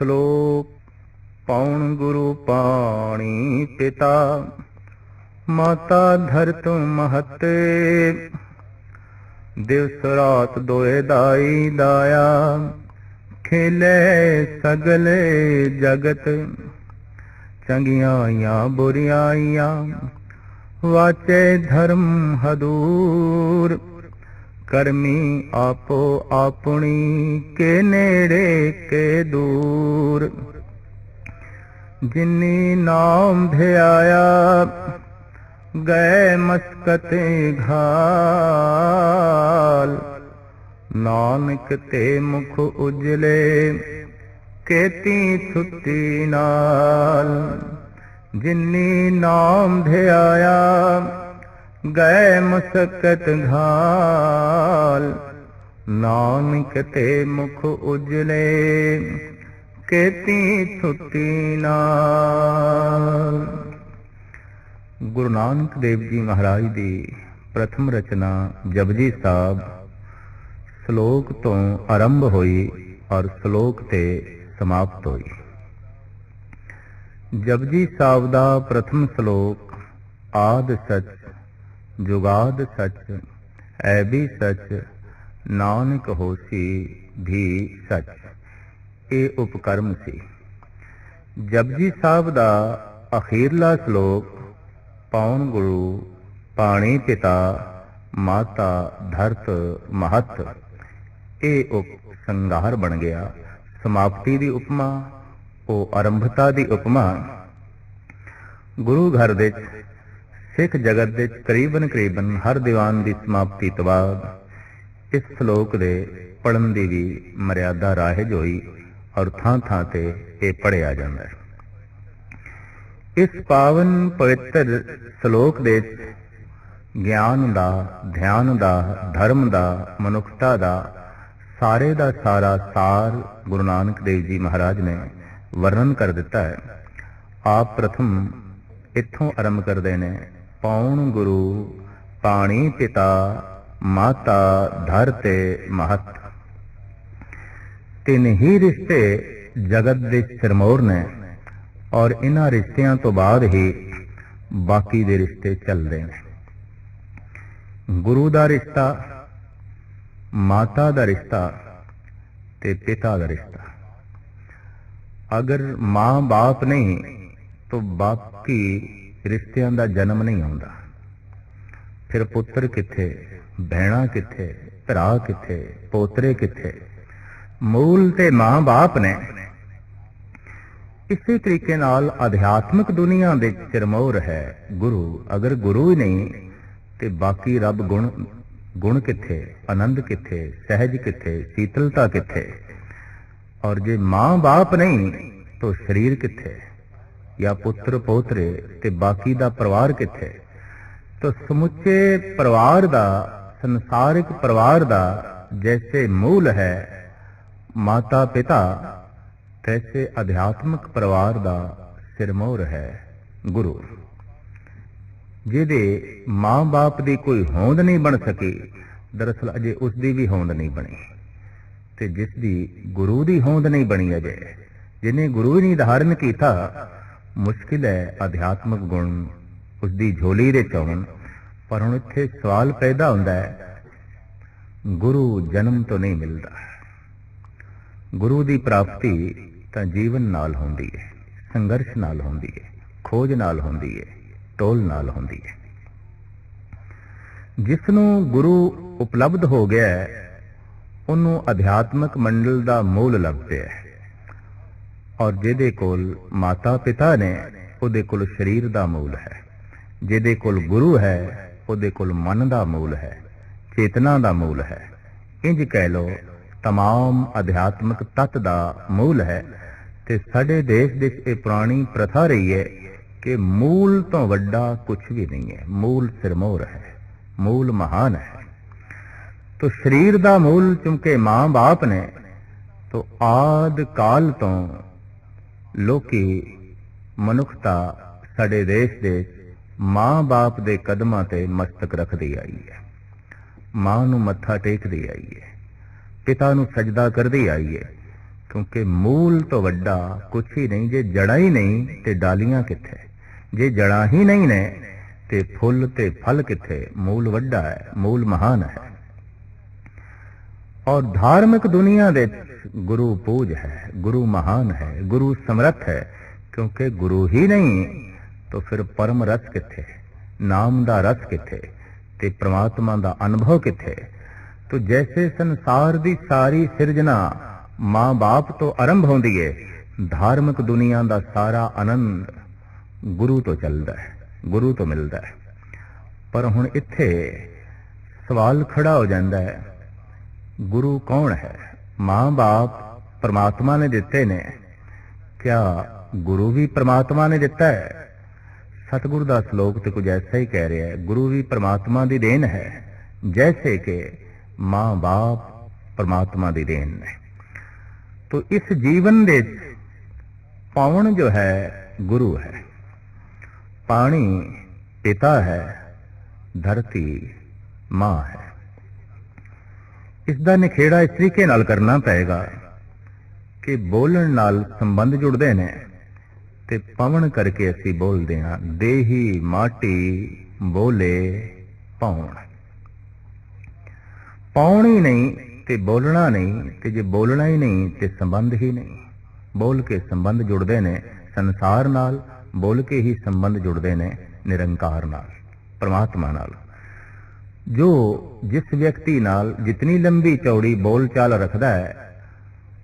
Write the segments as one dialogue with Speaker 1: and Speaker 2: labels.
Speaker 1: ਸ਼ਲੋਕ। ਪਉਣ ਗੁਰੂ ਪਾਣੀ ਪਿਤਾ, ਮਾਤਾ ਧਰਤ ਮਹਤ। ਦਿਵਸ ਰਾਤ ਦੋਏ ਦਾਈ ਦਾਇਆ, ਖੇਲੇ ਸਗਲੇ ਜਗਤ। ਚੰਗਿਆਈਆਂ ਬੁਰਿਆਈਆਂ, ਵਾਚੇ ਧਰਮ ਹਦੂਰ। ਕਰਮੀ ਆਪੋ ਆਪਣੀ, ਕੇ ਨੇੜੇ ਕੇ ਦੂਰ। ਜਿਨੀ ਨਾਮ ਧਿਆਇਆ, ਗਏ ਮਸਕਤ ਘਾਲ। ਨਾਨਕ ਤੇ ਮੁਖ ਉਜਲੇ, ਕੇਤੀ ਛੁੱਟੀ ਨਾਲ। ਜਿਨੀ ਨਾਮ ਧਿਆਇਆ, ਗਏ ਮਸਕਤ ਘਾਲ। ਨਾਨਕ ਤੇ ਮੁਖ ਉਜਲੇ, ਕੇਤੀ ਛੁੱਟੀ ਨਾਲ। ਗੁਰੂ ਨਾਨਕ ਦੇਵ ਜੀ ਮਹਾਰਾਜ ਦੀ ਪ੍ਰਥਮ ਰਚਨਾ ਜਪਜੀ ਸਾਹਿਬ ਸ਼ਲੋਕ ਤੋਂ ਆਰੰਭ ਹੋਈ ਔਰ ਸ਼ਲੋਕ ਤੇ ਸਮਾਪਤ ਹੋਈ। ਜਪਜੀ ਸਾਹਿਬ ਦਾ ਪ੍ਰਥਮ ਸ਼ਲੋਕ ਆਦਿ ਸਚ ਜੁਗਾਦ ਸਚ ਐਬੀ ਸਚ ਨਾਨਕ ਹੋਸੀ ਵੀ ਸਚ, ਇਹ ਉਪਕਰਮ ਸੀ। ਜਪਜੀ ਸਾਹਿਬ ਦਾ ਅਖੀਰਲਾ ਸ਼ਲੋਕ ਪਉਣ ਗੁਰੂ ਪਾਣੀ ਪਿਤਾ, ਮਾਤਾ ਧਰਤ ਮਹਤ, ਇਹ ਉਪ ਸੰਗਾਰ ਬਣ ਗਿਆ। ਸਮਾਪਤੀ ਦੀ ਉਪਮਾ, ਉਹ ਆਰੰਭਤਾ ਦੀ ਉਪਮਾ। ਗੁਰੂ ਘਰ ਦੇ ਸਿੱਖ ਜਗਤ ਦੇ ਕਰੀਬਨ ਹਰ ਦੀਵਾਨ ਦੀ ਸਮਾਪਤੀ ਤੋਂ ਬਾਅਦ ਇਸ ਸ਼ਲੋਕ ਦੇ ਪੜ੍ਹਨ ਦੀ ਵੀ ਮਰਿਆਦਾ ਰਾਹਿਜ ਹੋਈ ਔਰ ਥਾਂ ਥਾਂ ਤੇ ਇਹ ਪੜ੍ਹਿਆ ਜਾਂਦਾ ਹੈ। ਇਸ ਪਾਵਨ ਪਵਿੱਤਰ ਸ਼ਲੋਕ ਦੇ ਗਿਆਨ ਦਾ, ਧਿਆਨ ਦਾ, ਧਰਮ ਦਾ, ਮਨੁੱਖਤਾ ਦਾ ਸਾਰੇ ਦਾ ਸਾਰਾ ਸਾਰ ਗੁਰੂ ਨਾਨਕ ਦੇਵ ਜੀ ਮਹਾਰਾਜ ਨੇ ਵਰਣਨ ਕਰ ਦਿੱਤਾ ਹੈ। ਆਪ ਪ੍ਰਥਮ ਇੱਥੋਂ ਆਰੰਭ ਕਰਦੇ ਨੇ, ਪਉਣ ਗੁਰੂ ਪਾਣੀ ਪਿਤਾ, ਮਾਤਾ ਧਰਤੇ ਮਹਤ। ਤਿੰਨ ਹੀ ਰਿਸ਼ਤੇ ਜਗਤ ਦੇ ਸਿਰਮੌਰ ਨੇ ਔਰ ਇਹਨਾਂ ਰਿਸ਼ਤਿਆਂ ਤੋਂ ਬਾਅਦ ਹੀ ਬਾਕੀ ਦੇ ਰਿਸ਼ਤੇ ਚੱਲਦੇ ਨੇ। ਗੁਰੂ ਦਾ ਰਿਸ਼ਤਾ, ਮਾਤਾ ਦਾ ਰਿਸ਼ਤਾ ਤੇ ਪਿਤਾ ਦਾ ਰਿਸ਼ਤਾ। ਅਗਰ ਮਾਂ ਬਾਪ ਨਹੀਂ ਤਾਂ ਬਾਕੀ ਰਿਸ਼ਤਿਆਂ ਦਾ ਜਨਮ ਨਹੀਂ ਹੁੰਦਾ। ਫਿਰ ਪੁੱਤਰ ਕਿੱਥੇ, ਭੈਣਾਂ ਕਿੱਥੇ, ਭਰਾ ਕਿੱਥੇ, ਪੋਤਰੇ ਕਿੱਥੇ? ਮੂਲ ਤੇ ਮਾਂ ਬਾਪ ਨੇ। ਇਸੇ ਤਰੀਕੇ ਨਾਲ ਅਧਿਆਤਮਿਕ ਦੁਨੀਆ ਦੇ ਸਿਰਮੌਰ ਹੈ ਗੁਰੂ। ਅਗਰ ਗੁਰੂ ਹੀ ਨਹੀਂ ਤੇ ਬਾਕੀ ਰੱਬ ਗੁਣ ਕਿੱਥੇ, ਆਨੰਦ ਕਿੱਥੇ, ਸਹਿਜ ਕਿੱਥੇ, ਸ਼ੀਤਲਤਾ ਕਿੱਥੇ? ਔਰ ਜੇ ਮਾਂ ਬਾਪ ਨਹੀਂ ਤਾਂ ਸਰੀਰ ਕਿੱਥੇ, ਜਾਂ ਪੁੱਤਰ ਪੋਤਰੇ ਤੇ ਬਾਕੀ ਦਾ ਪਰਿਵਾਰ ਕਿੱਥੇ? ਤਾਂ ਸਮੁੱਚੇ ਪਰਿਵਾਰ ਦਾ, ਸੰਸਾਰਿਕ ਪਰਿਵਾਰ ਦਾ ਜੈਸੇ ਮੂਲ ਹੈ ਮਾਤਾ ਪਿਤਾ, ਤੈਸੇ ਅਧਿਆਤਮਿਕ ਪਰਿਵਾਰ ਦਾ ਸਿਰਮੌਰ ਹੈ ਗੁਰੂ। ਜਿਹਦੇ ਮਾਂ ਬਾਪ ਦੀ ਕੋਈ ਹੋਂਦ ਨਹੀਂ ਬਣ ਸਕੀ, ਦਰਅਸਲ ਅਜੇ ਉਸ ਦੀ ਵੀ ਹੋਂਦ ਨਹੀਂ ਬਣੀ। ਤੇ ਜਿਸ ਦੀ ਗੁਰੂ ਦੀ ਹੋਂਦ ਨਹੀਂ ਬਣੀ ਅਜੇ, ਜਿਹਨੇ ਗੁਰੂ ਨਹੀਂ ਧਾਰਨ ਕੀਤਾ, ਮੁਸ਼ਕਿਲ ਹੈ ਅਧਿਆਤਮਿਕ ਗੁਣ ਉਸ ਦੀ ਝੋਲੀ ਦੇ ਚੋਣ। ਪਰ ਹੁਣ ਇੱਥੇ ਸਵਾਲ ਪੈਦਾ ਹੁੰਦਾ ਹੈ, ਗੁਰੂ ਜਨਮ ਤੋਂ ਨਹੀਂ ਮਿਲਦਾ। ਗੁਰੂ ਦੀ ਪ੍ਰਾਪਤੀ ਤਾਂ ਜੀਵਨ ਨਾਲ ਹੁੰਦੀ ਹੈ, ਸੰਘਰਸ਼ ਨਾਲ ਹੁੰਦੀ ਹੈ, ਖੋਜ ਨਾਲ ਹੁੰਦੀ ਹੈ, ਟੋਲ ਨਾਲ ਹੁੰਦੀ ਹੈ। ਜਿਸ ਨੂੰ ਗੁਰੂ ਉਪਲਬਧ ਹੋ ਗਿਆ ਉਹਨੂੰ ਅਧਿਆਤਮਿਕ ਮੰਡਲ ਦਾ ਮੂਲ ਲੱਭ ਪਿਆ ਹੈ। ਔਰ ਜਿਹਦੇ ਕੋਲ ਮਾਤਾ ਪਿਤਾ ਨੇ ਉਹਦੇ ਕੋਲ ਸਰੀਰ ਦਾ ਮੂਲ ਹੈ। ਜਿਹਦੇ ਕੋਲ ਗੁਰੂ ਹੈ ਉਹਦੇ ਕੋਲ ਮਨ ਦਾ ਮੂਲ ਹੈ, ਚੇਤਨਾ ਦਾ ਮੂਲ ਹੈ। ਇੰਜ ਕਹਿ ਲੋ तमाम अध्यात्मिक तत्व का मूल है। ते साडे देश विच ये पुरानी प्रथा रही है कि मूल तो वड्डा कुछ भी नहीं है, मूल सिरमौर है, मूल महान है। तो शरीर का मूल चूंकि मां बाप ने, तो आद काल तो लोकी मनुखता साडे देश दे मां बाप दे कदमां ते मस्तक रखदी आई है, मां नूं मत्था टेकदी आई है, पिता नूं सजदा करदी आई है। क्योंकि मूल तो वड्डा कुछ ही नहीं। जे जड़ा ही नहीं ते डालियां किथे, जे जड़ा ही नहीं ने ते फुल ते फल किथे। मूल वड्डा है, मूल महान है। और धार्मिक दुनिया दे गुरु पूज है, गुरु महान है, गुरु समर्थ है। क्योंकि गुरु ही नहीं तो फिर परम रस किथे, नाम दा रस किथे ते परमात्मा दा अनुभव किथे। तो जैसे संसार दी सारी सिरजना मां बाप तो आरंभ होंदी है, धार्मिक दुनिया दा सारा आनंद गुरु तो चलदा है, गुरु तो मिलदा है। पर हुण इत्थे सवाल खड़ा हो जाता है, गुरु कौन है? मां बाप परमात्मा ने दिते ने, क्या गुरु भी परमात्मा ने दिता है? सतगुरु दा श्लोक तो कुछ ऐसा ही कह रहा है, गुरु भी परमात्मा दी देन है, जैसे कि मां बाप परमात्मा दी देन है। तो इस जीवन दे पावन जो है गुरु है, पानी पिता है, धरती मां है। इसका निखेड़ा इस तरीके नाल करना पएगा कि बोलण नाल संबंध जुड़ते ने ते पवन करके असी बोलते हाँ, देही माटी बोले पौण। पौण ही नहीं ते बोलना नहीं, ते जे बोलना ही नहीं ते संबंध ही नहीं। बोल के संबंध जुड़ते ने संसार नाल, बोल के ही संबंध जुड़ते ने निरंकार नाल, परमात्मा नाल। जो जिस व्यक्ति नाल जितनी लंबी चौड़ी बोल चाल रखता है,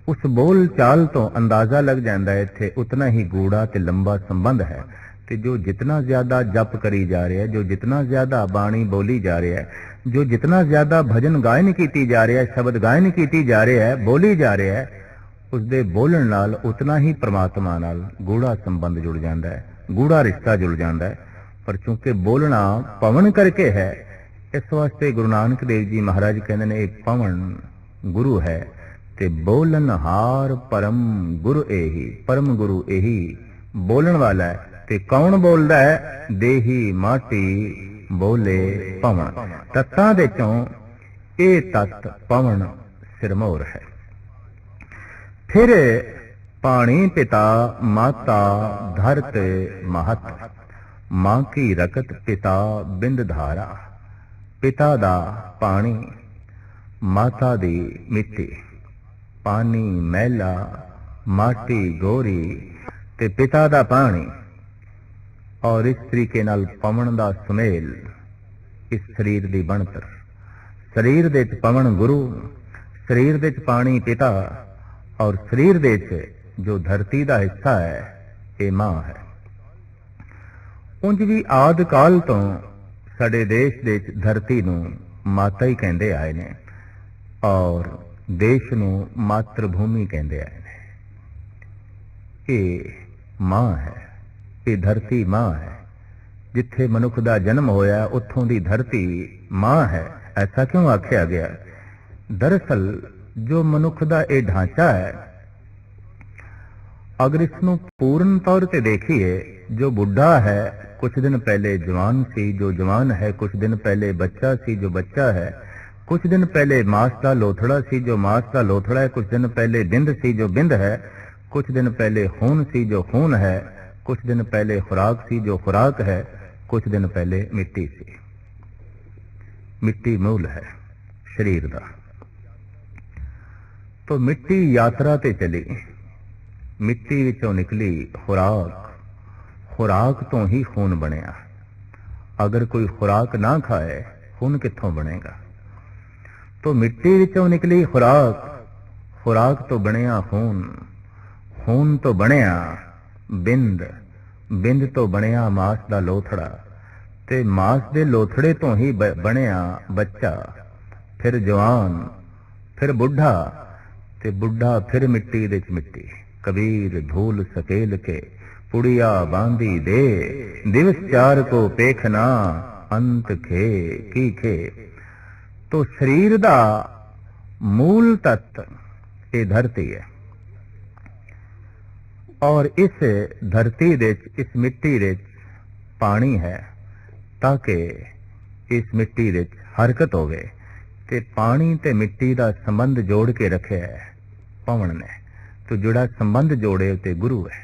Speaker 1: उस बोल चाल तो अंदाजा लग जाता है इत्थे उतना ही गूढ़ा ते लंबा संबंध है। ते जो जितना ज्यादा जप करी जा रहा है, जो जितना ज्यादा बाणी बोली जा रहा है, जो जितना ज्यादा भजन गायन की जा रहा है, शब्द गायन की जा रहा है, बोली जा रहा है, उसके बोलण नाल उतना ही परमात्मा नाल गूढ़ा संबंध जुड़ जाता है, गूढ़ा रिश्ता जुड़ जाता है। पर चूंकि बोलना पवन करके है, इस वास्ते गुरु नानक देव जी महाराज कहते हैं एक पवन गुरु है ते बोलन हार परम गुरु एही। परम गुरु एही बोलन वाला है। ते कौन बोलता है? देही माटी बोले पवन। तत्तां दे चों ये तत्त पवन सिरमौर है। फिर पानी पिता माता धरत महत, मां की रकत पिता बिंद धारा। पिता दा पानी, माता दी मिट्टी। पानी मैला, माटी गोरी ते पिता दा पानी। और इस तरीके नाल पवन दा सुमेल इस शरीर दी बनतर। शरीर दे च पवन गुरु, शरीर दे च पानी पिता, और शरीर दे च जो धरती दा हिस्सा है ये मां है। उंज भी आदि काल तो साडे देश दे धरती नूं माता ही कहंदे आए ने, और देश नूं मातृभूमि कहंदे आए ने। ये मां है, ये धरती मां है। जिथे मनुख दा जन्म होया उत्थों दी धरती मां है। ऐसा क्यों आख्या गया? दरअसल जो मनुख दा ये ढांचा है, अगर इसनूं पूर्ण तौर ते देखिए, जो बुढ़ा है कुछ दिन पहले जवान सी, जो जवान है कुछ दिन पहले बच्चा सी, जो बच्चा है कुछ दिन पहले मांस का लोथड़ा सी, जो मांस का लोथड़ा है कुछ दिन पहले बिंद सी, जो बिंद है कुछ दिन पहले खून सी, जो खून है कुछ दिन पहले खुराक सी, जो खुराक है कुछ दिन पहले मिट्टी सी। मिट्टी मूल है शरीर का। तो मिट्टी यात्रा ते चली, मिट्टी विचों निकली खुराक, खुराक तो ही खून बनया। अगर कोई खुराक ना खाए खून कित्थों बनेगा? तो मिट्टी विचों निकली खुराक, खुराक तो बनया खून, खून तो बनया बिंद, बिंद तो बनया मांस दा लोथड़ा, ते मांस दे लोथड़े तो ही बनया बच्चा, फिर जवान, फिर बुढ़ा, ते बुढ़ा फिर मिट्टी दे च मिट्टी। कबीर धूल सकेल के पुड़िया बांधी दे, दिवस चार को पेखना अंत खे की खे। तो शरीर दा मूल तत्व ये धरती है, और इस धरती दे इस मिट्टी दे पानी है, ताकि इस मिट्टी दे हरकत होवे। ते पानी ते मिट्टी दा संबंध जोड़ के रखे है पवन ने। तो ਜਿਹੜਾ ਸੰਬੰਧ ਜੋੜੇ ਉਤੇ ਗੁਰੂ ਹੈ।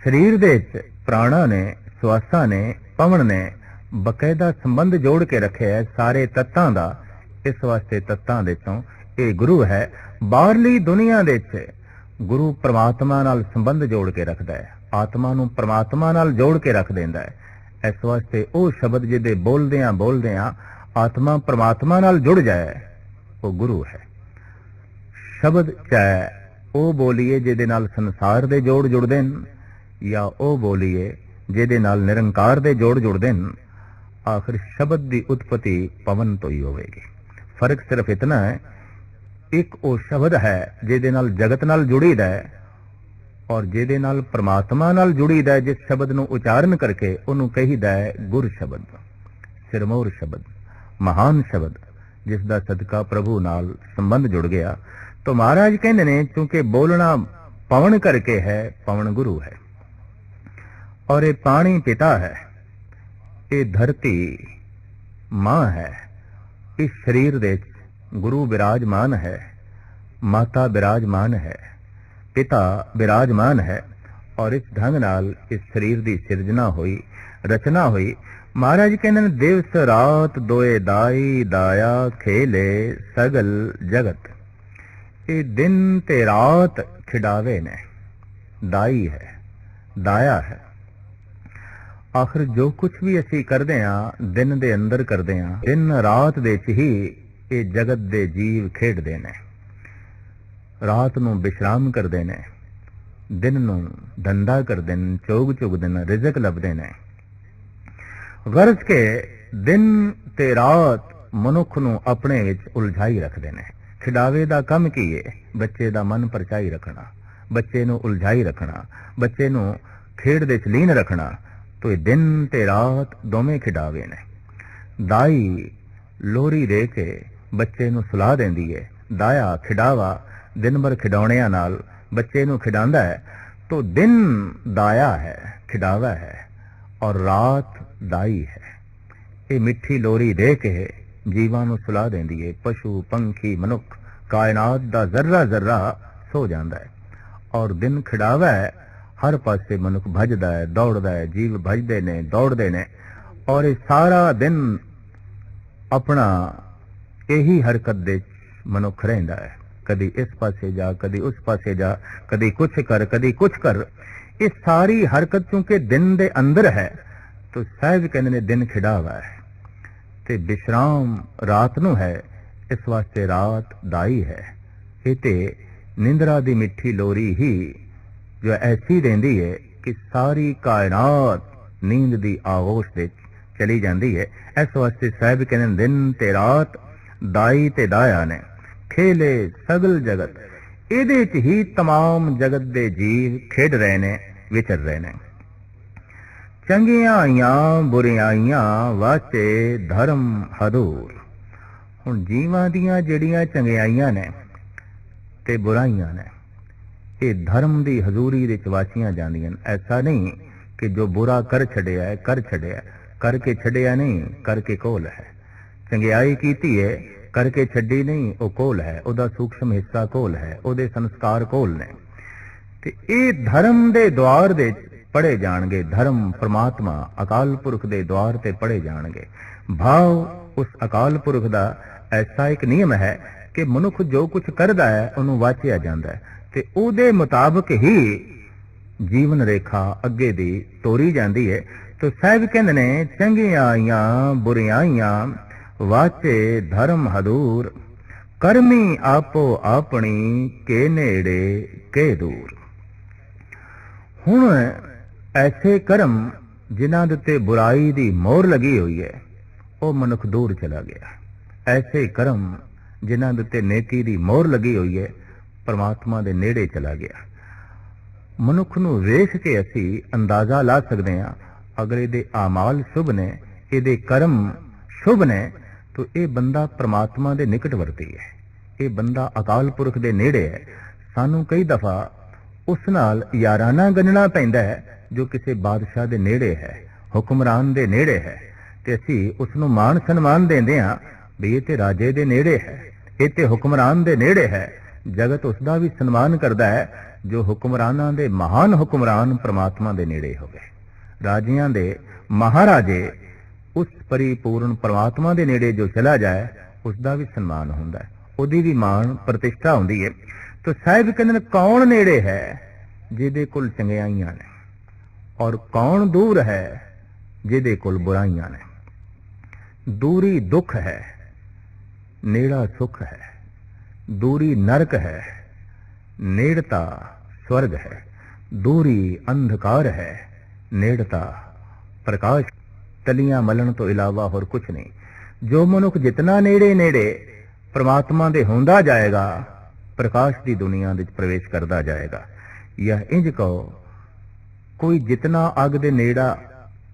Speaker 1: ਸਰੀਰ ਦੇ ਵਿੱਚ ਪ੍ਰਾਣਾ ਨੇ, ਸਵਾਸਾਂ ਨੇ, ਪਵਨ ਨੇ ਬਕਾਇਦਾ ਸੰਬੰਧ ਜੋੜ ਕੇ ਰੱਖਿਆ ਹੈ ਸਾਰੇ ਤੱਤਾਂ ਦਾ। ਇਸ ਵਾਸਤੇ ਤੱਤਾਂ ਦੇ ਚੋਂ ਇਹ ਗੁਰੂ ਹੈ। ਬਾਹਰਲੀ ਦੁਨੀਆ ਦੇ ਵਿੱਚ ਗੁਰੂ ਪ੍ਰਮਾਤਮਾ ਨਾਲ ਸੰਬੰਧ ਜੋੜ ਕੇ ਰੱਖਦਾ ਹੈ, ਆਤਮਾ ਨੂੰ ਪ੍ਰਮਾਤਮਾ ਨਾਲ ਜੋੜ ਕੇ ਰੱਖ ਦਿੰਦਾ ਹੈ। ਇਸ ਵਾਸਤੇ ਉਹ ਸ਼ਬਦ ਜਿਹਦੇ ਬੋਲਦਿਆਂ ਆਤਮਾ ਪ੍ਰਮਾਤਮਾ ਨਾਲ ਜੁੜ ਜਾਏ ਉਹ ਗੁਰੂ ਹੈ। ਸ਼ਬਦ ਚਾਹੇ ਉਹ ਬੋਲੀਏ ਜਿਹਦੇ ਨਾਲ ਸੰਸਾਰ ਦੇ ਜੋੜ ਜੁੜਦੇ ਨੇ, ਜਾਂ ਉਹ ਬੋਲੀਏ ਜਿਹਦੇ ਨਾਲ ਨਿਰੰਕਾਰ ਦੇ ਜੋੜ ਜੁੜਦੇ ਨੇ, ਆਖਿਰ ਸ਼ਬਦ ਦੀ ਉਤਪਤੀ ਪਵਨ ਤੋਂ ਹੀ ਹੋਵੇਗੀ। ਫਰਕ ਸਿਰਫ ਇਤਨਾ ਹੈ, ਇੱਕ ਉਹ ਸ਼ਬਦ ਹੈ ਜਿਹਦੇ ਨਾਲ ਜਗਤ ਨਾਲ ਜੁੜੀਦਾ ਹੈ, ਔਰ ਜਿਹਦੇ ਨਾਲ ਪ੍ਰਮਾਤਮਾ ਨਾਲ ਜੁੜੀਦਾ ਹੈ। ਜਿਸ ਸ਼ਬਦ ਨੂੰ ਉਚਾਰਨ ਕਰਕੇ ਉਹਨੂੰ ਕਹੀਦਾ ਹੈ ਗੁਰ ਸ਼ਬਦ, ਸਿਰਮੌਰ ਸ਼ਬਦ, ਮਹਾਨ ਸ਼ਬਦ, ਜਿਸ ਦਾ ਸਦਕਾ ਪ੍ਰਭੂ ਨਾਲ ਸੰਬੰਧ ਜੁੜ ਗਿਆ। तो महाराज कहते ने क्योंकि बोलना पवन करके है, पवन गुरु है, और ये पानी पिता है, ये धरती मां है, इस शरीर दे गुरु विराजमान है, माता विराजमान है, पिता विराजमान है, और इस ढंग नाल इस शरीर की सिरजना हुई, रचना हुई। महाराज कहते ने दिवस रात दोए दाई दाया खेले सगल जगत। ये दिन ते रात खिडावे ने, दाई है, दाया है। आखिर जो कुछ भी असी करते हैं दिन दे अंदर करते हैं, दिन रात दे च ही ये जगत दे जीव खेडते ने। रात नूं विश्राम करते ने, दिन नूं धंधा करते ने, चोग चुगते ने, रिजक लभदे ने। गरज के दिन ते रात मनुख नूं अपने विच उलझाई रखते ने। खिडावे दा कम की है? बच्चे दा मन परचाई रखना, बच्चे नूं उलझाई रखना, बच्चे नूं खेड दे च लीन रखना। तो दिन ते रात दोवें खिडावे ने। दाई लोरी दे के बच्चे नूं सुला देंदी है, दाया खिडावा दिन भर खिडौणियां नाल बच्चे नूं खिडांदा है। तो दिन दाया है, खिडावा है, और रात दाई है। ये मिठी लोरी दे के जीवां नूं सुला देंदी है। पशु पंखी मनुख कायनात दा जर्रा जर्रा सो जांदा है, और दिन खिडावा है। हर पासे मनुख भजदा है, दौड़दा है, जीव भजदे ने, दौड़दे ने, और ये सारा दिन अपना यही हरकत दे मनुख रहिंदा है। कदी इस पासे जा, कदी उस पासे जा, कदी कुछ कर, कदी कुछ कर। ये सारी हरकत चूंकि दिन दे अंदर है, तो साहिब कहंदे ने दिन खिडावा है ते विश्राम रात नूं है। इस वास्ते रात दाई है। ये ते निंद्रा दी मिठी लोरी ही जो ऐसी देंदी है कि सारी कायनात नींद दी आगोश दे चली जाती है। इस वास्ते साहिब कहंदे दिन ते रात दाई ते दाया ने खेले सगल जगत। इहदे च ही तमाम जगत दे जीव खेड रहे ने, विचर रहे ने। चंगियां आईयां बुरियां आईयां वाचे धर्म हदूर। हुण जीवां दियां जिहड़ियां चंगियाईयां ने ते बुराइयां ने, ये धर्म दी हजूरी दे वाचियां जांदियां। ऐसा नहीं कि जो बुरा कर छड़िया है कर छड़िया, करके छड़िया नहीं, करके कोल है। चंगियाई कीती है करके छड्डी नहीं, वो कोल है, ओदा सूक्ष्म हिस्सा कोल है, ओदे संस्कार कोल ने। ते ये धर्म दे द्वार दे पढ़े जाणगे। धर्म परमात्मा अकाल पुरख दे द्वार ते पढ़े जाणगे। भाव उस अकाल पुरख दा ऐसा एक नियम है कि मनुख जो कुछ करदा है उन्होंने वाचिया जाता है, ते उहदे मुताबिक ही जीवन रेखा अगे दी तोरी जाती है। तो साहिब कहंदे ने चंगियां आईयां बुरियां आईयां वाचे धर्म हदूर। करमी आपो अपनी के नेड़े के दूर। हुण ऐसे कर्म जिन्हां दे उत्ते बुराई दी मोहर लगी हुई है, वो मनुख दूर चला गया। ऐसे कर्म जिन्हां दे उत्ते नेकी दी मोहर लगी हुई है, परमात्मा दे नेड़े चला गया। मनुख नूं वेख के असी अंदाजा ला सकते हैं, अगर इहदे आमाल शुभ ने, इहदे कर्म शुभ ने, तो ये बंदा परमात्मा दे निकट वर्ती है, ये बंदा अकाल पुरख दे नेड़े है। सानू कई दफा उस नाल याराना गणना पैंदा है जो किसी बादशाह दे नेड़े है, हुक्मरान दे नेड़े है, ते असी उसनू मान सन्मान देंदे हां भी ये ते राजे दे नेड़े है, ये ते हुक्मरान दे नेड़े है। जगत उसका भी सन्मान करता है जो हुक्मरानां दे महान हुक्मरान परमात्मा दे नेड़े हो गए। राजियां दे महाराजे उस परिपूर्ण परमात्मा दे नेड़े जो चला जाए उसका भी सन्मान हुंदा है, उहदी भी मान प्रतिष्ठा हुंदी है। तो साहिब कहंदे कौन नेड़े है जिहदे कोल चंगियाइयां ने, और कौन दूर है जिहदे कोल बुराइयां ने। दूरी दुख है, नेड़ा सुख है। दूरी नरक है, नेड़ता स्वर्ग है। दूरी अंधकार है, नेड़ता प्रकाश। तलियां मलन तो इलावा और कुछ नहीं। जो मनुख जितना नेड़े नेड़े परमात्मा दे होंदा जाएगा, प्रकाश की दुनिया विच प्रवेश करता जाएगा। यह इंज कहो, कोई जितना अग दे नेड़ा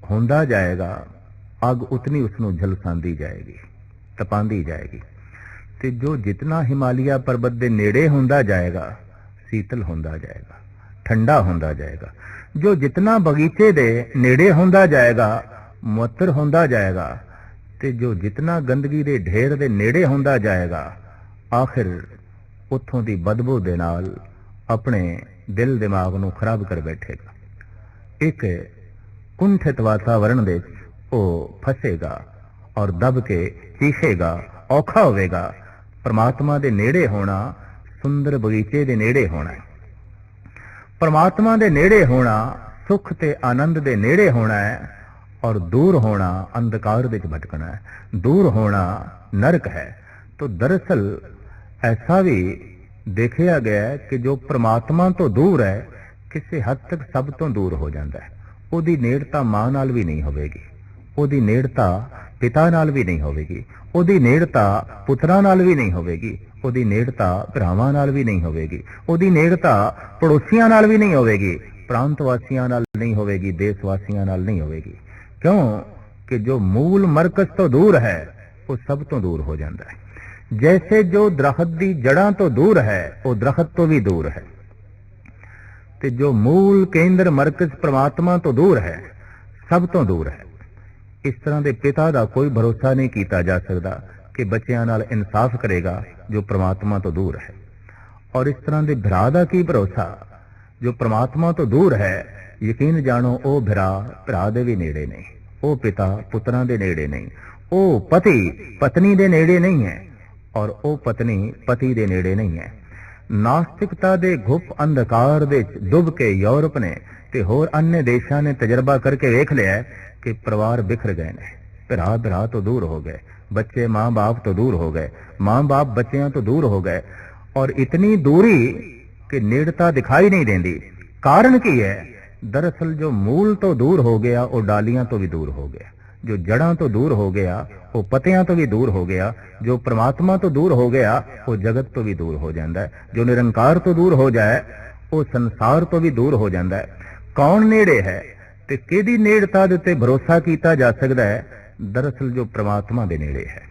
Speaker 1: होंदा जाएगा, अग उतनी उसनों झलसांदी जाएगी, तपांदी जाएगी। ते जो जितना हिमालय पर्वत दे नेड़े होंदा जाएगा, शीतल होंदा जाएगा, ठंडा होंदा जाएगा। जो जितना बगीचे दे नेड़े होंदा जाएगा, मुअत्तर होंदा जाएगा। ते जो जितना गंदगी दे ढेर दे नेड़े होंदा जाएगा, आखिर उत्थों दी बदबू दे नाल अपने दिल दिमाग नूं खराब कर बैठेगा। एक कुंठित वातावरण दे ओ फसेगा और दब के चीखेगा, औखा होवेगा। परमात्मा दे नेड़े होना सुंदर बगीचे दे नेड़े होना है। परमात्मा दे नेड़े होना सुख ते आनंद दे नेड़े होना है, और दूर होना अंधकार विच भटकना है। दूर होना नरक है। तो दरअसल ऐसा भी देखा गया है कि जो परमात्मा तो दूर है, किसी हद तक सब तो दूर हो जाता है। ਉਹਦੀ ਨੇੜਤਾ ਮਾਂ ਨਾਲ ਵੀ ਨਹੀਂ ਹੋਵੇਗੀ, ਉਹਦੀ ਨੇੜਤਾ ਪਿਤਾ ਨਾਲ ਵੀ ਨਹੀਂ ਹੋਵੇਗੀ, ਉਹਦੀ ਨੇੜਤਾ ਪੁੱਤਰਾਂ ਨਾਲ ਵੀ ਨਹੀਂ ਹੋਵੇਗੀ, ਉਹਦੀ ਨੇੜਤਾ ਭਰਾਵਾਂ ਨਾਲ ਵੀ ਨਹੀਂ ਹੋਵੇਗੀ, ਉਹਦੀ ਨੇੜਤਾ ਪੜੋਸੀਆਂ ਨਾਲ ਵੀ ਨਹੀਂ ਹੋਵੇਗੀ, ਪ੍ਰਾਂਤ ਵਾਸੀਆਂ ਨਾਲ ਨਹੀਂ ਹੋਵੇਗੀ, ਦੇਸ਼ ਵਾਸੀਆਂ ਨਾਲ ਨਹੀਂ ਹੋਵੇਗੀ। क्यों कि जो मूल मरकज तो दूर है वो सब तो दूर हो जाता है। जैसे जो दरख्त दी जड़ां तो दूर है, वो दरख्त तो भी दूर है। ते जो मूल केंद्र मरकज परमात्मा तो दूर है, सब तो दूर है। इस तरह के पिता का कोई भरोसा नहीं किया जा सकता कि बच्चों नाल इंसाफ करेगा जो परमात्मा तो दूर है। और इस तरह के भरा का की भरोसा जो परमात्मा तो दूर है। यकीन जानो ओ भरा भरा दे भी नेड़े नहीं, ओ पिता पुत्रां दे नेड़े नहीं, ओ पति पत्नी दे नेड़े नहीं है, और ओ पत्नी पति दे नेड़े नहीं है। नास्तिकता दे घुप अंधकार दे डुब के यूरोप ने ते होर अन्य देशां ने तजर्बा करके वेख लिया कि परिवार बिखर गए ने। भरा भरा तो दूर हो गए, बच्चे माँ बाप तो दूर हो गए, माँ बाप बच्चियां तो दूर हो गए, और इतनी दूरी कि नेड़ता दिखाई नहीं देती। कारण की है? दरअसल जो मूल तो दूर हो गया वो डालियां तो भी दूर हो गया, जो जड़ां तो दूर हो गया वो पत्तियां तो भी दूर हो गया, जो परमात्मा तो दूर हो गया वो जगत तो भी दूर हो जाता है, जो निरंकार तो दूर हो जाए वो संसार तो भी दूर हो जाता है। कौन नेड़े है ते किहदी नेड़ता दे उत्ते भरोसा किया जा सकता है? दरअसल जो परमात्मा दे नेड़े है।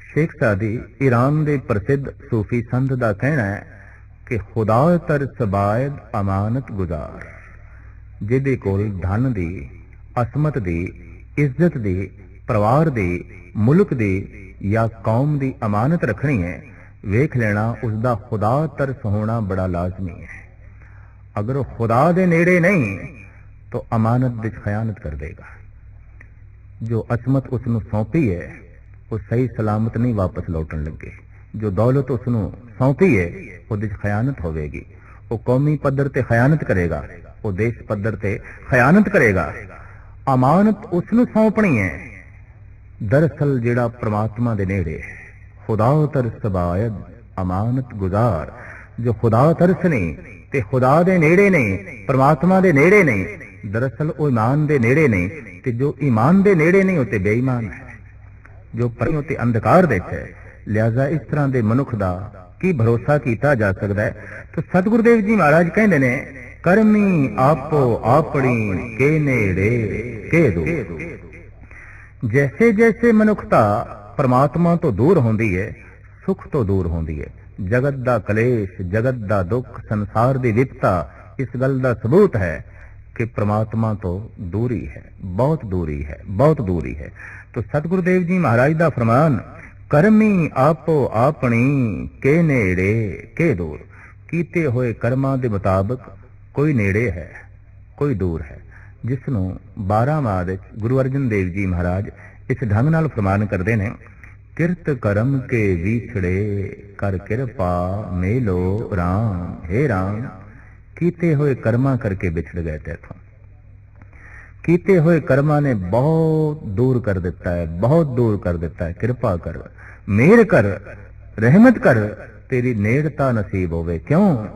Speaker 1: शेख सादी ईरान दे प्रसिद्ध सूफी संत दा कहना है कि खुदा तरस बायद अमानत गुजार। जिहदे कोल धन दी, असमत दी, इज्जत दी, परिवार दी, मुल्क दी या कौम दी अमानत रखनी है, वेख लेना उसका खुदा तरस होना बड़ा लाजमी है। अगर वो खुदा दे नेड़े नहीं तो अमानत विच खयानत कर देगा। जो असमत उसनूं सौंपी है वो सही सलामत नहीं वापस लौटन लगे। जो दौलत उसनूं सौंपी है ਉਹਦੇ ਚ खयानत होगी। वो कौमी पद्धर ते खयानत करेगा, वो देश पद्धर ते खयानत करेगा। अमानत उसनूं सौंपनी है। दरअसल जिहड़ा परमात्मा दे नेड़े है, खुदा तरस बायद अमानत गुजार। जो खुदा तरस नहीं ते खुदा दे नेड़े नहीं, परमात्मा दे नेड़े नहीं, दरअसल वो ईमान दे नेड़े नहीं, ते जो ईमान दे नेड़े नहीं होते बेईमान है, जो परियों ते अंधकार दे है। लिहाजा इस तरह के मनुख का की भरोसा किया जा सकता है? तो सतगुरुदेव जी महाराज कहते ने, करमी आपो आपनी के नेड़े के दो। जैसे जैसे मनुखता परमात्मा तो दूर होंदी है, सुख तो दूर होंदी है। जगत दा कलेश, जगत दा दुख, संसार दी विपता इस गल दा सबूत है कि परमात्मा तो दूरी है, बहुत दूरी है, बहुत दूरी है। तो सतगुरुदेव जी महाराज दा फरमान, ਕਰਮੀ ਆਪੋ ਆਪਣੀ ਕੇ ਨੇੜੇ ਕੇ ਦੂਰ। ਕੀਤੇ ਹੋਏ ਕਰਮਾਂ ਦੇ ਮੁਤਾਬਕ ਕੋਈ ਨੇੜੇ ਹੈ, ਕੋਈ ਦੂਰ ਹੈ। ਜਿਸ ਨੂੰ 12ਵਾਂ ਵਿੱਚ ਗੁਰੂ ਅਰਜਨ ਦੇਵ ਜੀ ਮਹਾਰਾਜ ਇਸ ਢੰਗ ਨਾਲ ਫਰਮਾਨ ਕਰਦੇ ਨੇ, ਕਿਰਤ ਕਰਮ ਕੇ ਵਿਛੜੇ ਕਰ ਕਿਰਪਾ ਮੇਲੋ ਰਾਮ। हे ਰਾਮ, ਕੀਤੇ ਹੋਏ ਕਰਮਾਂ ਕਰਕੇ ਵਿਛੜ ਗਏ ਤੇਥੋਂ। ਕੀਤੇ ਹੋਏ ਕਰਮਾਂ ਨੇ ਬਹੁਤ ਦੂਰ ਕਰ ਦਿੱਤਾ ਹੈ, ਬਹੁਤ ਦੂਰ ਕਰ ਦਿੱਤਾ ਹੈ। ਕਿਰਪਾ ਕਰ, ਮੇਰ ਕਰ, ਰਹਿਮਤ ਕਰ, ਤੇਰੀ ਨੇੜਤਾ ਨਸੀਬ ਹੋਵੇ। ਕਿਉਂ?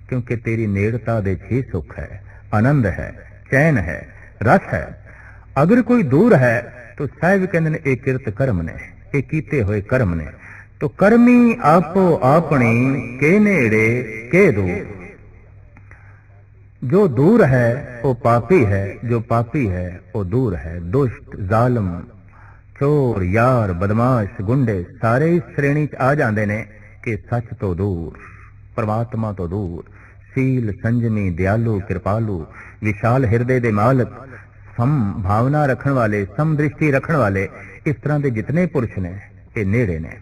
Speaker 1: ਕਿਉਂਕਿ ਤੇਰੀ ਨੇੜਤਾ ਦੇ ਹੀ ਸੁੱਖ ਹੈ, ਆਨੰਦ ਹੈ, ਚੈਨ ਹੈ, ਰਸ ਹੈ। ਅਗਰ ਕੋਈ ਦੂਰ ਹੈ ਤਾਂ ਸਾਹਿਬ ਕਹਿੰਦੇ ਨੇ ਇਹ ਕਿਰਤ ਕਰਮ ਨੇ, ਇਹ ਕੀਤੇ ਹੋਏ ਕਰਮ ਨੇ। तो कर्मी आपो अपनी के नेड़े के दूर। जो दूर है वो पापी है, जो पापी है वो दूर है। दुष्ट, जालम, चोर, यार, बदमाश, गुंडे सारे इस श्रेणी च आ जाते ने कि सच तो दूर, परमात्मा तो दूर। सील, संजमी, दयालु, कृपालु, विशाल हृदय दे मालक, सम भावना रखण वाले, सम दृष्टि रखण वाले, इस तरह के जितने पुरुष ने ये नेड़े ने।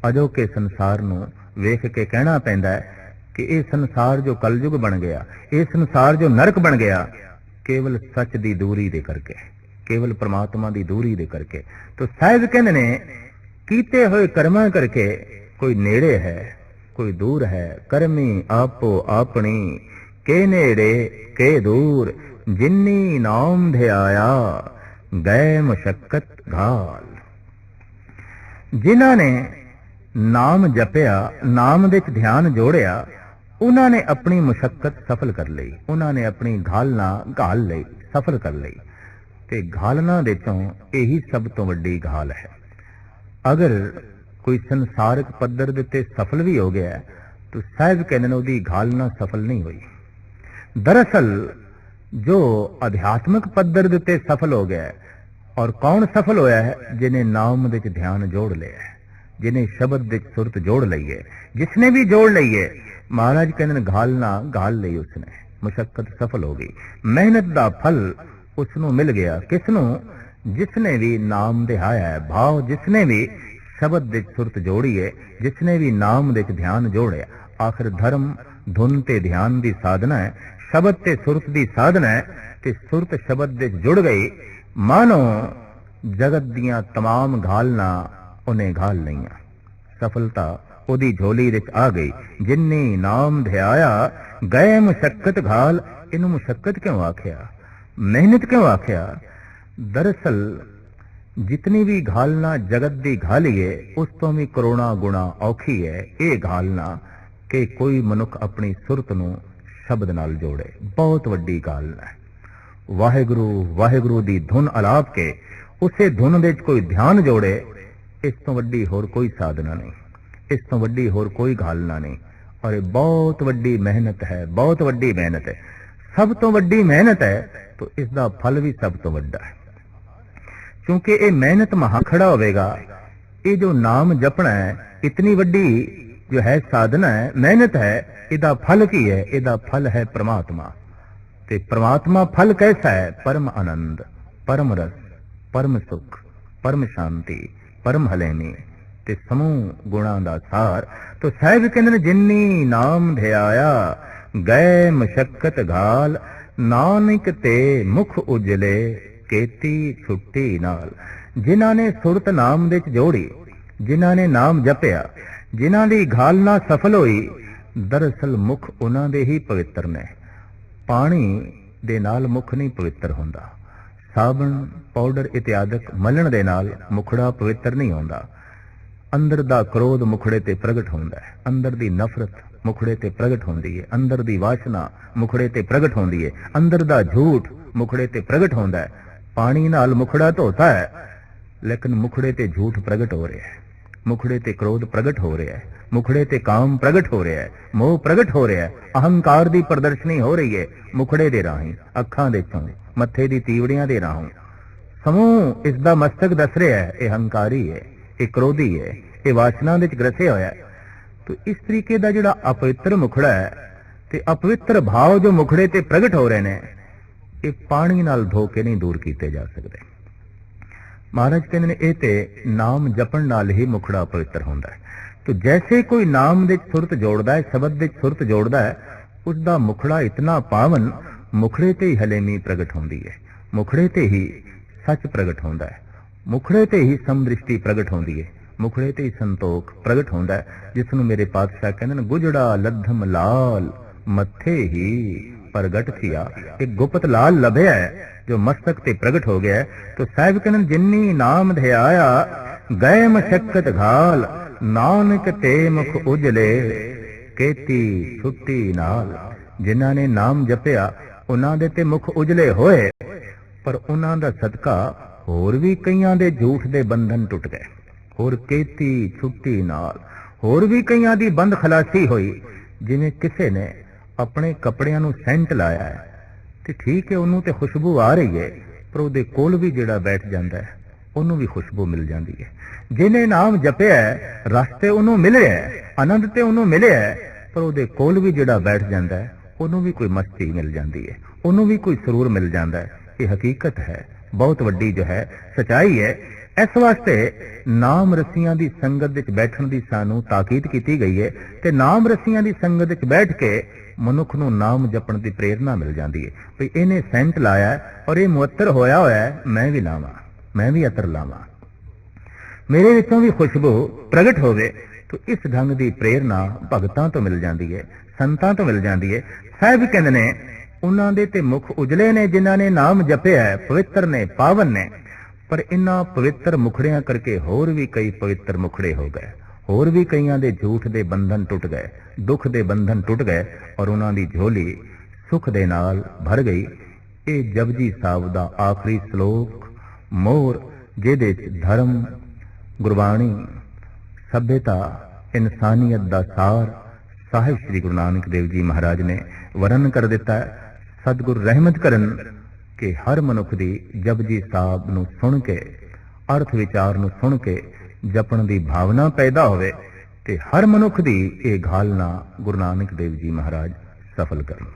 Speaker 1: अजोके संसार नूं वेख के कहना पैंदा है कि यह संसार जो कलयुग बन गया, यह संसार जो नरक बन गया, केवल सच दी दूरी दे करके, केवल परमात्मा दी दूरी दे करके। तो साहिब कहंदे ने कीते होए कर्मां करके कोई नेड़े है, कोई दूर है। कर्मी आपो अपनी के नेड़े के दूर। जिन्नी नाम ध्याया गए मुशक्कत घाल। जिन्हां ने नाम जपिया, नाम दे च ध्यान जोड़िया, उन्होंने अपनी मुशक्कत सफल कर ली, उन्होंने अपनी घालना घाल ली, सफल कर ली। ते घालना दे चों यही सब तो वड्डी घाल है। अगर कोई संसारिक पद्धर दे ते सफल भी हो गया तो साहिब कहने ने उहदी घालना सफल नहीं हुई। दरअसल जो आध्यात्मिक पद्धर दे ते सफल हो गया, और कौन सफल होया है? जिन्हें नाम दे च ध्यान जोड़ लिया है, जिन्हें शब्द दे सुरत जोड़ ली है। जिसने भी जोड़ ली है, महाराज कहते घालना घाल ली, उसने मुशक्कत सफल हो गई। मेहनत का फल उसनों मिल गया। किसनों? जिसने भी नाम दिहाया है, भाव जिसने भी शब्द दे सुरत जोड़ी है, जिसने भी नाम दे ध्यान जोड़े। आखिर धर्म धुन ते ध्यान दी साधना है, शब्द ते सुरत दी साधना है। ते सुरत शब्द दे जुड़ गई, मानो जगत दियां तमाम घालना उन्हें घाल लईयां। सफलता ओदी झोली विच आ गई। जिन्नी नाम ध्याया गए मुशक्कत घाल। इनू मुशक्कत क्यों आख्या, मेहनत क्यों आख्या? दरअसल जितनी भी घालना जगत दी घाली है, उस तो भी करोड़ा गुणा औखी है ये घालना कि कोई मनुख अपनी सुरत नूं शब्द नाल जोड़े। बहुत वड्डी घालना है। वाहिगुरु वाहिगुरु दी धुन अलाप के उसे धुन विच कोई ध्यान जोड़े, इस तो वड्डी होर कोई साधना नहीं, इस तो वड्डी होर कोई घालना नहीं। और ये बहुत वड्डी मेहनत है, बहुत वड्डी मेहनत है। सब तो वड्डी मेहनत है तो इसका फल भी सब तो वड्डा है। क्योंकि ये मेहनत महा खड़ा होवेगा। ये जो नाम जपना है, इतनी वड्डी जो है साधना है, मेहनत है, इसका फल की है? इसका फल है परमात्मा। ते परमात्मा फल कैसा है? परम आनंद, परम रस, परम सुख, परम शांति, परम हलेमी ते समूह गुणा दा सार। तो साहिब कहंदे ने जिन्नी नाम ध्याया गए मुशक्कत घाल। नानक ते मुख उजले केती छुट्टी नाल। जिन्हां ने सुरत नाम दे च जोड़ी, जिन्हां ने नाम जपिया, जिन्हां दी घालना सफल होई, दरअसल मुख उन्हां दे ही पवित्र ने। पानी दे नाल मुख नहीं पवित्र हुंदा। साबन पाउडर इत्यादि मलण दे नाल मुखड़ा पवित्र नहीं होंदा। अंदर दा क्रोध मुखड़े ते प्रगट होंदा है, अंदर दी नफरत मुखड़े ते प्रगट होंदी है, अंदर दी वासना मुखड़े ते प्रगट होंदी है, अंदर दा झूठ मुखड़े ते प्रगट होंदा है। पानी नाल मुखड़ा धोता है, लेकिन मुखड़े ते झूठ प्रगट हो रहा है, मुखड़े ते क्रोध प्रगट हो रहा है, मुखड़े ते काम प्रगट हो रहा है, मोह प्रगट हो रहा है, अहंकार दी प्रदर्शनी हो रही है मुखड़े दे राहीं, अखां दे चों, मत्थे दी तीवड़ियां दे राहों। समूह इसदा मस्तक दस रहा है, यह अहंकारी है, यह क्रोधी है, यह वासना दे ग्रसे होया है। तो इस तरीके का जिहड़ा अपवित्र मुखड़ा है ते अपवित्र भाव जो मुखड़े ते प्रगट हो रहे हैं, ये पानी नाल धो के नहीं दूर किए जा सकते। महाराज कहते ने ਇਹ ਤੇ ਨਾਮ ਜਪਣ ਨਾਲ ਹੀ ਮੁਖੜਾ ਪਵਿੱਤਰ ਹੁੰਦਾ ਹੈ। तो जैसे कोई नाम ਦੇ ਸੁਰਤ ਜੋੜਦਾ ਹੈ, ਸ਼ਬਦ ਦੇ ਸੁਰਤ ਜੋੜਦਾ ਹੈ, ਉਸ ਦਾ ਮੁਖੜਾ ਇਤਨਾ ਪਾਵਨ, ਮੁਖੜੇ ਤੇ ਹੀ ਹਲੇਮੀ ਪ੍ਰਗਟ ਹੁੰਦੀ ਹੈ, ਮੁਖੜੇ ਤੇ ਹੀ ਸੱਚ ਪ੍ਰਗਟ ਹੁੰਦਾ ਹੈ, ਮੁਖੜੇ ਤੇ ਹੀ ਸਮਦ੍ਰਿਸ਼ਟੀ ਪ੍ਰਗਟ ਹੁੰਦੀ ਹੈ, ਮੁਖੜੇ ਤੇ ਹੀ ਸੰਤੋਖ ਪ੍ਰਗਟ ਹੁੰਦਾ ਹੈ, ਜਿਸ ਨੂੰ ਮੇਰੇ ਪਾਤਸ਼ਾਹ ਕਹਿੰਦੇ ਨੇ ਗੁਜੜਾ ਲੱਧਮ ਲਾਲ ਮੱਥੇ ਹੀ ਪ੍ਰਗਟ ਥਿਆ। ਇੱਕ ਗੁਪਤ ਲਾਲ ਲਭਿਆ ਜੋ ਮਸਤਕ ਤੇ ਪ੍ਰਗਟ ਹੋ ਗਿਆ। तो ਸਾਹਿਬ ਕਹਿੰਦੇ ਜਿੰਨੀ ਨਾਮ ਧਿਆਇਆ ਗਏ ਮਸ਼ਕਤ ਘਾਲ, ਨਾਨਕ ਤੇ ਮੁਖ ਉਜਲੇ ਕੀਤੀ ਛੁੱਟੀ ਨਾਲ। ਜਿਨ੍ਹਾਂ ਨੇ ਨਾਮ ਜਪਿਆ ਉਹਨਾਂ ਦੇ ਤੇ ਮੁਖ ਉਜਲੇ ਹੋਏ, ਪਰ ਉਹਨਾਂ ਦਾ ਸਦਕਾ ਹੋਰ ਵੀ ਕਈਆਂ ਦੇ ਝੂਠ ਦੇ ਬੰਧਨ ਟੁੱਟ ਗਏ। ਹੋਰ ਕੀਤੀ ਛੁੱਟੀ ਨਾਲ ਹੋਰ ਵੀ ਕਈਆਂ ਦੀ ਬੰਦ ਖਲਾਸੀ ਹੋਈ। ਜਿਵੇਂ ਕਿਸੇ ਨੇ ਆਪਣੇ ਕੱਪੜਿਆਂ ਨੂੰ ਸੈਂਟ ਲਾਇਆ ਹੈ ਤੇ ਠੀਕ ਹੈ, ਉਹਨੂੰ ਤੇ ਖੁਸ਼ਬੂ ਆ ਰਹੀ ਹੈ, ਪਰ ਉਹਦੇ ਕੋਲ ਵੀ ਜਿਹੜਾ ਬੈਠ ਜਾਂਦਾ ਹੈ ਉਹਨੂੰ ਵੀ ਖੁਸ਼ਬੂ ਮਿਲ ਜਾਂਦੀ ਹੈ। ਜਿਹਨੇ ਨਾਮ ਜਪਿਆ ਰਸਤੇ ਉਹਨੂੰ ਮਿਲਿਆ, ਆਨੰਦ ਤੇ ਉਹਨੂੰ ਮਿਲਿਆ, ਪਰ ਉਹਦੇ ਕੋਲ ਵੀ ਜਿਹੜਾ ਬੈਠ ਜਾਂਦਾ ਹੈ ਉਹਨੂੰ ਵੀ ਕੋਈ ਮਸਤੀ ਮਿਲ ਜਾਂਦੀ ਹੈ, ਉਹਨੂੰ ਵੀ ਕੋਈ ਸਰੂਰ ਮਿਲ ਜਾਂਦਾ ਹੈ। ਇਹ ਹਕੀਕਤ ਹੈ, ਬਹੁਤ ਵੱਡੀ ਜੋ ਹੈ ਸਚਾਈ ਹੈ। ਇਸ ਵਾਸਤੇ ਨਾਮ ਰਸੀਆਂ ਦੀ ਸੰਗਤ ਵਿੱਚ ਬੈਠਣ ਦੀ ਸਾਨੂੰ ਤਾਕੀਦ ਕੀਤੀ ਗਈ ਹੈ ਤੇ ਨਾਮ ਰਸੀਆਂ ਦੀ ਸੰਗਤ ਵਿੱਚ ਬੈਠ ਕੇ ਮਨੁੱਖ ਨੂੰ ਨਾਮ ਜਪਣ ਦੀ ਪ੍ਰੇਰਨਾ ਮਿਲ ਜਾਂਦੀ ਹੈ। ਵੀ ਇਹਨੇ ਸੈਂਟ ਲਾਇਆ ਔਰ ਇਹ ਮੁਅੱਤਰ ਹੋਇਆ ਹੋਇਆ, ਮੈਂ ਵੀ ਲਾਵਾਂ, ਮੈਂ ਵੀ ਅਤਰ ਲਾਵਾਂ, ਮੇਰੇ ਵਿੱਚੋਂ ਵੀ ਖੁਸ਼ਬੂ ਪ੍ਰਗਟ ਹੋਵੇ। तो इस ढंग की प्रेरणा भगतां तो मिल जाती है, संतां तो मिल जाती है। साहिब कहते ने उन्हां दे ते मुख उजले ने जिन्हां ने नाम जपिया है, पवित्र ने, पावन ने, पर इन्हां पवित्र मुखड़ियां करके होर भी कई पवित्र मुखड़े हो गए, होर भी कईयां दे झूठ दे बंधन टुट गए, दुख दे बंधन टुट गए और उन्हां दी झोली सुख दे नाल भर गई। ये जपजी साहिब दा आखिरी श्लोक मोर, जिहदे च धर्म, गुरबाणी, सभ्यता, इंसानियत दा सार साहिब श्री गुरु नानक देव जी महाराज ने वर्णन कर दिता है। सतगुरु रहमत करन कि हर मनुख दी जपजी साहिब नूं सुन के, अर्थ विचार नूं सुन के जपण दी भावना पैदा होवे ते हर मनुख दी ये घालना गुरु नानक देव जी महाराज सफल करन।